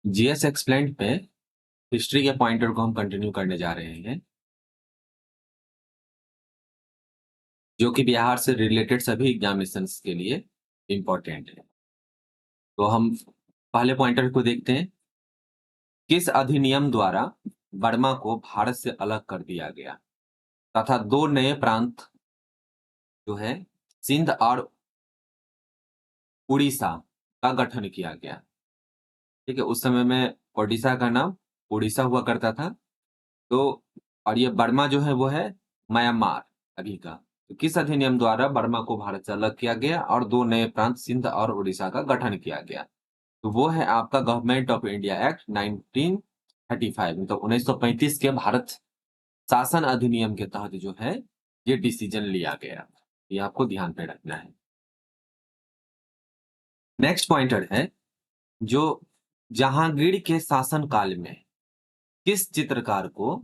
GS explained पे history के pointer को हम कंटिन्यू करने जा रहे हैं, जो कि बिहार से रिलेटेड सभी एग्जामिनेशंस के लिए इम्पोर्टेंट है। तो हम पहले पॉइंटर को देखते हैं। किस अधिनियम द्वारा बर्मा को भारत से अलग कर दिया गया तथा दो नए प्रांत जो है सिंध और उड़ीसा का गठन किया गया। ठीक है, उस समय में ओडिशा का नाम उड़ीसा हुआ करता था। तो और ये बर्मा जो है वो है म्यांमार अभी का। तो किस अधिनियम द्वारा बर्मा को भारत से अलग किया गया और दो नए प्रांत सिंध और उड़ीसा का गठन किया गया? तो वो है आपका गवर्नमेंट ऑफ इंडिया एक्ट 1935, मतलब 1935 के भारत शासन अधिनियम के तहत जो है ये डिसीजन लिया गया। ये आपको ध्यान पे रखना है। नेक्स्ट पॉइंटर है, जो जहांगीर के शासन काल में किस चित्रकार को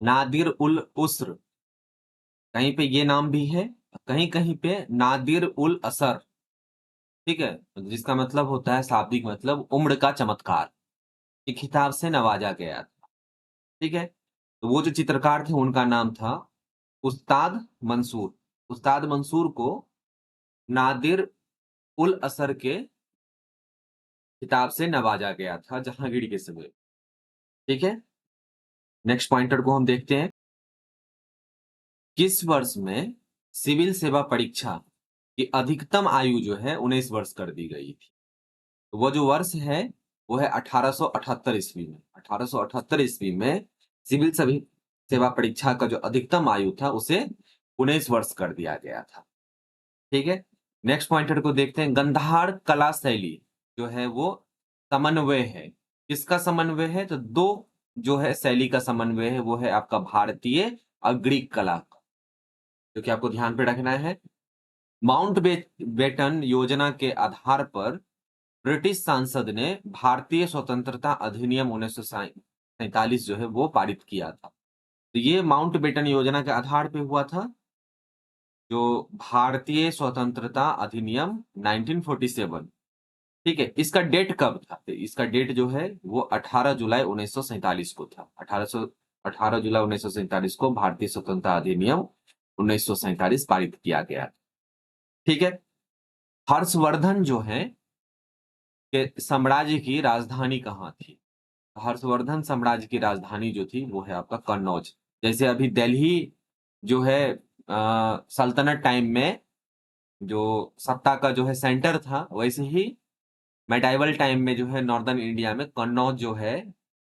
नादिर उल उस्र, कहीं पे ये नाम भी है, कहीं कहीं पे नादिर उल असर, ठीक है, जिसका मतलब होता है शाब्दिक मतलब उम्र का चमत्कार, के खिताब से नवाजा गया था। ठीक है, तो वो जो चित्रकार थे उनका नाम था उस्ताद मंसूर। उस्ताद मंसूर को नादिर उल असर के खिताब से नवाजा गया था जहांगीर के समय। ठीक है, नेक्स्ट पॉइंटर को हम देखते हैं। किस वर्ष में सिविल सेवा परीक्षा की अधिकतम आयु जो है 19 वर्ष कर दी गई थी? तो वो जो वर्ष है वो है 1878 ईस्वी में। 1878 ईस्वी में सिविल सभी सेवा परीक्षा का जो अधिकतम आयु था उसे 19 वर्ष कर दिया गया था। ठीक है, नेक्स्ट पॉइंटर को देखते हैं। गंधार कला शैली जो है वो समन्वय है, किसका समन्वय है? तो दो जो है शैली का समन्वय है, वो है आपका भारतीय और ग्रीक कला का, जो कि आपको ध्यान पे रखना है। माउंट बेटन योजना के आधार पर ब्रिटिश सांसद ने भारतीय स्वतंत्रता अधिनियम 1947 जो है वो पारित किया था। तो ये माउंट बेटन योजना के आधार पे हुआ था, जो भारतीय स्वतंत्रता अधिनियम 1947। ठीक है, इसका डेट कब था? तो इसका डेट जो है वो 18 जुलाई 1947 को था। 18 जुलाई 1947 को भारतीय स्वतंत्रता अधिनियम 1947 पारित किया गया। ठीक है, हर्षवर्धन जो है के साम्राज्य की राजधानी कहाँ थी? हर्षवर्धन साम्राज्य की राजधानी जो थी वो है आपका कन्नौज। जैसे अभी दिल्ली जो है सल्तनत टाइम में जो सत्ता का जो है सेंटर था, वैसे ही मेडाइवल टाइम में जो है नॉर्दर्न इंडिया में कन्नौज जो है,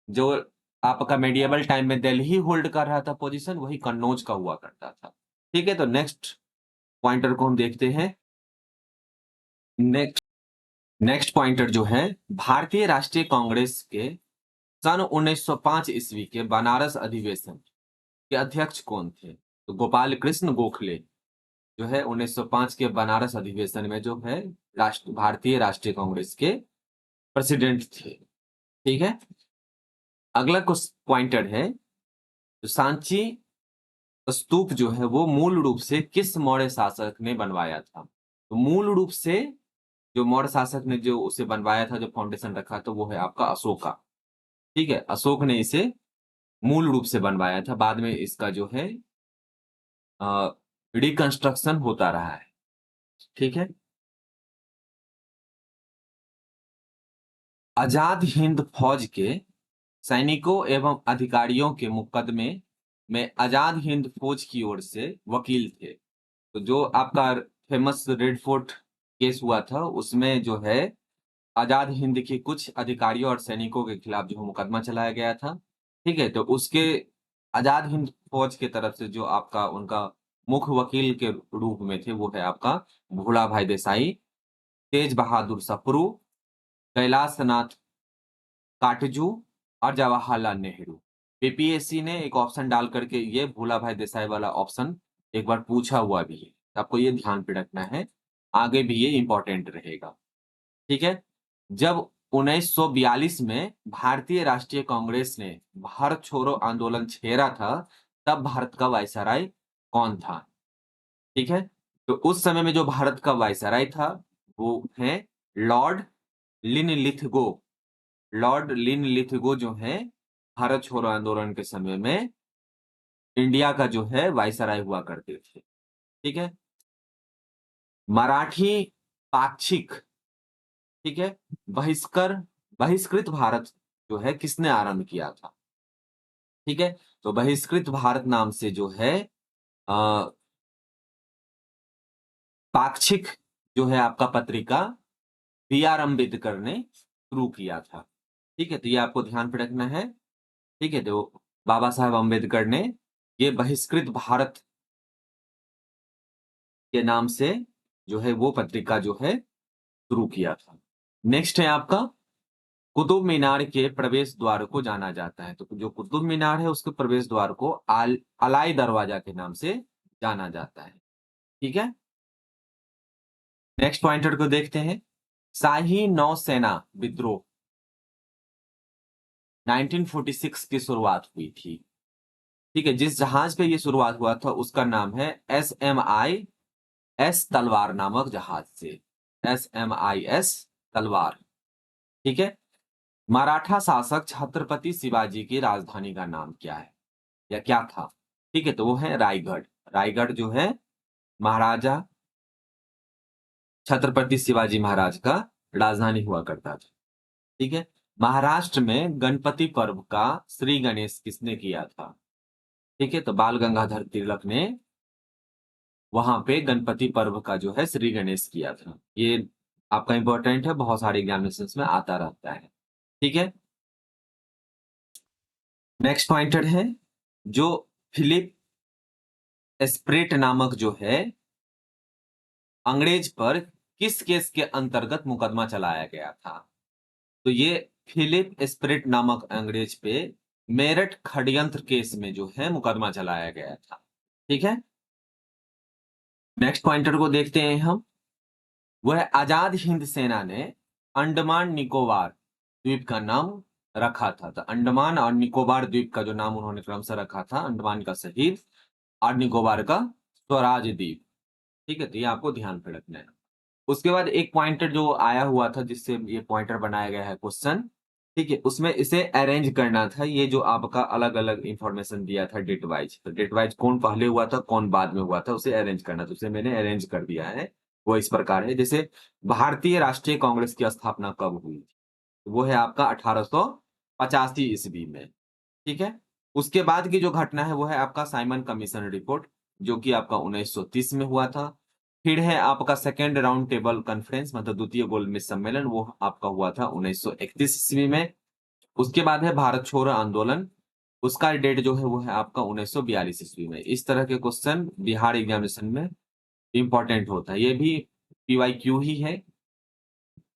जो आपका मेडिएवल टाइम में दिल्ली होल्ड कर रहा था पोजीशन, वही कन्नौज का हुआ करता था। ठीक है, तो नेक्स्ट पॉइंटर को हम देखते हैं। नेक्स्ट नेक्स्ट पॉइंटर जो है, भारतीय राष्ट्रीय कांग्रेस के सन 1905 ईस्वी के बनारस अधिवेशन के अध्यक्ष कौन थे? तो गोपाल कृष्ण गोखले जो है 1905 के बनारस अधिवेशन में जो है भारतीय राष्ट्रीय कांग्रेस के प्रेसिडेंट थे। ठीक है, अगला कुछ पॉइंटर है, तो सांची स्तूप जो है वो मूल रूप से किस मौर्य शासक ने बनवाया था? तो मूल रूप से जो मौर्य शासक ने जो उसे बनवाया था, जो फाउंडेशन रखा, तो वो है आपका अशोका। ठीक है, अशोक ने इसे मूल रूप से बनवाया था। बाद में इसका जो है रिकंस्ट्रक्शन होता रहा है। ठीक है, आजाद हिंद फौज के सैनिकों एवं अधिकारियों के मुकदमे में आजाद हिंद फौज की ओर से वकील थे। तो जो आपका फेमस रेड फोर्ट केस हुआ था, उसमें जो है आजाद हिंद के कुछ अधिकारियों और सैनिकों के खिलाफ जो मुकदमा चलाया गया था। ठीक है, तो उसके आजाद हिंद फौज के तरफ से जो आपका उनका मुख्य वकील के रूप में थे, वो है आपका भोला भाई देसाई, तेज बहादुर सप्रू, कैलाश नाथ काटजू और जवाहरलाल नेहरू। पीपीएससी ने एक ऑप्शन डाल करके ये भोला भाई देसाई वाला ऑप्शन एक बार पूछा हुआ भी है, तो आपको ये ध्यान पे रखना है, आगे भी ये इंपॉर्टेंट रहेगा। ठीक है, जब 1942 में भारतीय राष्ट्रीय कांग्रेस ने भारत छोड़ो आंदोलन छेड़ा था, तब भारत का वायसराय कौन था? ठीक है, तो उस समय में जो भारत का वायसराय था वो है लॉर्ड लिनलिथगो। लॉर्ड लिनलिथगो जो है भारत छोड़ो आंदोलन के समय में इंडिया का जो है वायसराय हुआ करते थे। ठीक है। मराठी पाक्षिक, ठीक है, बहिष्कृत भारत जो है किसने आरंभ किया था? ठीक है, तो बहिष्कृत भारत नाम से जो है पाक्षिक जो है आपका पत्रिका बी आर अम्बेडकर ने शुरू किया था। ठीक है, तो ये आपको ध्यान पे रखना है। ठीक है, तो बाबा साहब अम्बेडकर ने ये बहिष्कृत भारत के नाम से जो है वो पत्रिका जो है शुरू किया था। नेक्स्ट है आपका कुतुब मीनार के प्रवेश द्वार को जाना जाता है। तो जो कुतुब मीनार है उसके प्रवेश द्वार को अलाई दरवाजा के नाम से जाना जाता है। ठीक है, नेक्स्ट पॉइंटर को देखते हैं। शाही नौसेना विद्रोह 1946 की शुरुआत हुई थी। ठीक है, जिस जहाज पे ये शुरुआत हुआ था उसका नाम है SMIS तलवार नामक जहाज से, SMIS तलवार। ठीक है, मराठा शासक छत्रपति शिवाजी की राजधानी का नाम क्या है या क्या था? ठीक है, तो वो है रायगढ़। रायगढ़ जो है महाराजा छत्रपति शिवाजी महाराज का राजधानी हुआ करता था। ठीक है, महाराष्ट्र में गणपति पर्व का श्री गणेश किसने किया था? ठीक है, तो बाल गंगाधर तिलक ने वहां पे गणपति पर्व का जो है श्री गणेश किया था। ये आपका इंपॉर्टेंट है, बहुत सारे एग्जामिनेशंस में आता रहता है। ठीक है, नेक्स्ट पॉइंटर है जो फिलिप एस्प्रेट नामक जो है अंग्रेज पर किस केस के अंतर्गत मुकदमा चलाया गया था? तो ये फिलिप एस्प्रेट नामक अंग्रेज पे मेरठ षड्यंत्र केस में जो है मुकदमा चलाया गया था। ठीक है, नेक्स्ट पॉइंटर को देखते हैं हम। वह आजाद हिंद सेना ने अंडमान निकोबार द्वीप का नाम रखा था। तो अंडमान और निकोबार द्वीप का जो नाम उन्होंने क्रमशः रखा था, अंडमान का शहीद और निकोबार का स्वराज द्वीप। ठीक है, तो ये आपको ध्यान पे रखना है। उसके बाद एक पॉइंटर जो आया हुआ था जिससे ये पॉइंटर बनाया गया है क्वेश्चन, ठीक है, उसमें इसे अरेंज करना था। ये जो आपका अलग अलग इंफॉर्मेशन दिया था डेट वाइज, तो डेट वाइज कौन पहले हुआ था कौन बाद में हुआ था उसे अरेंज करना, तो उसे मैंने अरेंज कर दिया है। वो इस प्रकार है, जैसे भारतीय राष्ट्रीय कांग्रेस की स्थापना कब हुई थी? तो वो है आपका 1885 ईस्वी में। ठीक है, उसके बाद की जो घटना है वो है आपका साइमन कमीशन रिपोर्ट, जो कि आपका 1930 में हुआ था। फिर है आपका सेकेंड राउंड टेबल कॉन्फ्रेंस, मतलब द्वितीय गोलमेज सम्मेलन, वो आपका हुआ था 1931 ईस्वी में। उसके बाद है भारत छोड़ो आंदोलन, उसका डेट जो है वो है आपका 1942 ईस्वी में। इस तरह के क्वेश्चन बिहार एग्जामिनेशन में इंपॉर्टेंट होता है। ये भी PYQ ही है,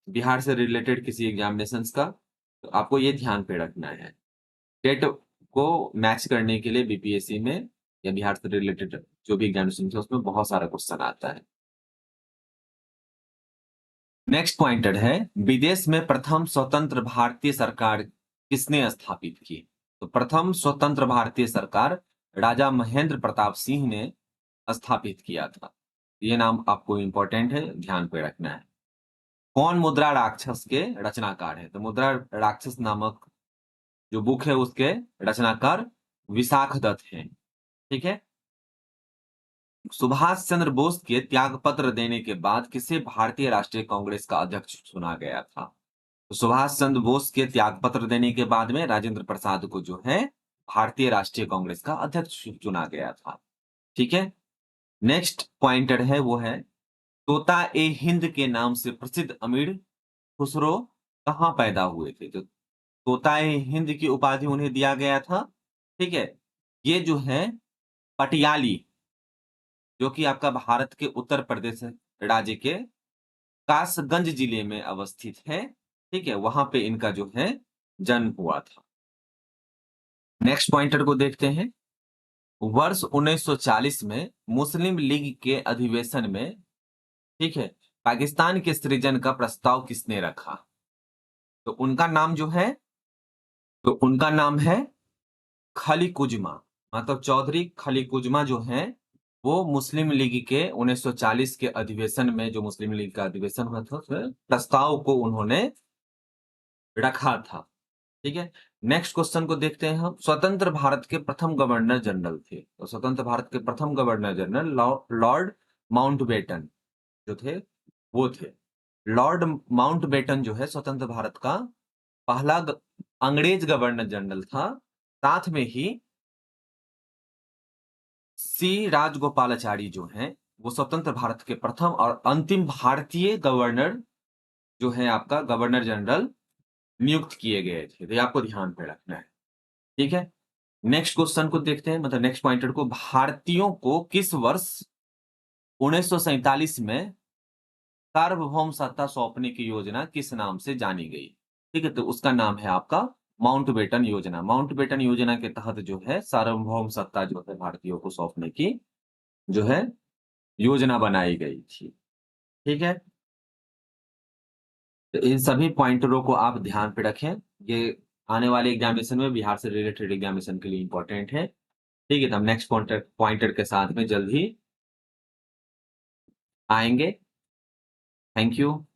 बिहार से रिलेटेड किसी एग्जामिनेशन का, तो आपको ये ध्यान पे रखना है। डेट को मैच करने के लिए BPSC में या बिहार से रिलेटेड जो भी एग्जामिनेशन है उसमें बहुत सारा क्वेश्चन आता है। नेक्स्ट पॉइंटेड है विदेश में प्रथम स्वतंत्र भारतीय सरकार किसने स्थापित की? तो प्रथम स्वतंत्र भारतीय सरकार राजा महेंद्र प्रताप सिंह ने स्थापित किया था। ये नाम आपको इंपॉर्टेंट है, ध्यान पे रखना है। कौन मुद्रा राक्षस के रचनाकार है? तो मुद्रा राक्षस नामक जो बुक है उसके रचनाकार विशाख दत्त हैं। ठीक है, सुभाष चंद्र बोस के त्यागपत्र देने के बाद किसे भारतीय राष्ट्रीय कांग्रेस का अध्यक्ष चुना गया था? तो सुभाष चंद्र बोस के त्यागपत्र देने के बाद में राजेंद्र प्रसाद को जो है भारतीय राष्ट्रीय कांग्रेस का अध्यक्ष चुना गया था। ठीक है, नेक्स्ट पॉइंटर है वो है तोता ए हिंद के नाम से प्रसिद्ध अमीर खुसरो कहाँ पैदा हुए थे? तो तोता ए हिंद की उपाधि उन्हें दिया गया था। ठीक है, ये जो है पटियाली, जो कि आपका भारत के उत्तर प्रदेश राज्य के कासगंज जिले में अवस्थित है। ठीक है, वहां पे इनका जो है जन्म हुआ था। नेक्स्ट पॉइंटर को देखते हैं। वर्ष 1940 में मुस्लिम लीग के अधिवेशन में, ठीक है, पाकिस्तान के सृजन का प्रस्ताव किसने रखा? तो उनका नाम है खलीकुजमा, मतलब चौधरी खलीकुजमा जो है वो मुस्लिम लीग के 1940 के अधिवेशन में, जो मुस्लिम लीग का अधिवेशन हुआ था उसमें प्रस्ताव को उन्होंने रखा था। ठीक है, नेक्स्ट क्वेश्चन को देखते हैं हम। स्वतंत्र भारत के प्रथम गवर्नर जनरल थे, तो स्वतंत्र भारत के प्रथम गवर्नर जनरल लॉर्ड माउंटबेटन जो थे वो थे। लॉर्ड माउंटबेटन जो है स्वतंत्र भारत का पहला अंग्रेज गवर्नर जनरल था। साथ में ही सी राजगोपालाचारी जो हैं वो स्वतंत्र भारत के प्रथम और अंतिम भारतीय गवर्नर जो है आपका गवर्नर जनरल नियुक्त किए गए थे। तो ये आपको ध्यान पे रखना है। ठीक है, नेक्स्ट क्वेश्चन को देखते हैं, मतलब नेक्स्ट पॉइंटर को। भारतीयों को किस वर्ष 1947 में सार्वभौम सत्ता सौंपने की योजना किस नाम से जानी गई? ठीक है, तो उसका नाम है आपका माउंटबेटन योजना। माउंटबेटन योजना के तहत जो है सार्वभौम सत्ता जो है भारतीयों को सौंपने की जो है योजना बनाई गई थी। ठीक है, तो इन सभी पॉइंटरों को आप ध्यान पे रखें। ये आने वाले एग्जामिनेशन में, बिहार से रिलेटेड एग्जामिनेशन के लिए इंपॉर्टेंट है। ठीक है, तो हम नेक्स्ट पॉइंटर पॉइंटर के साथ में जल्द ही आएंगे। Thank you.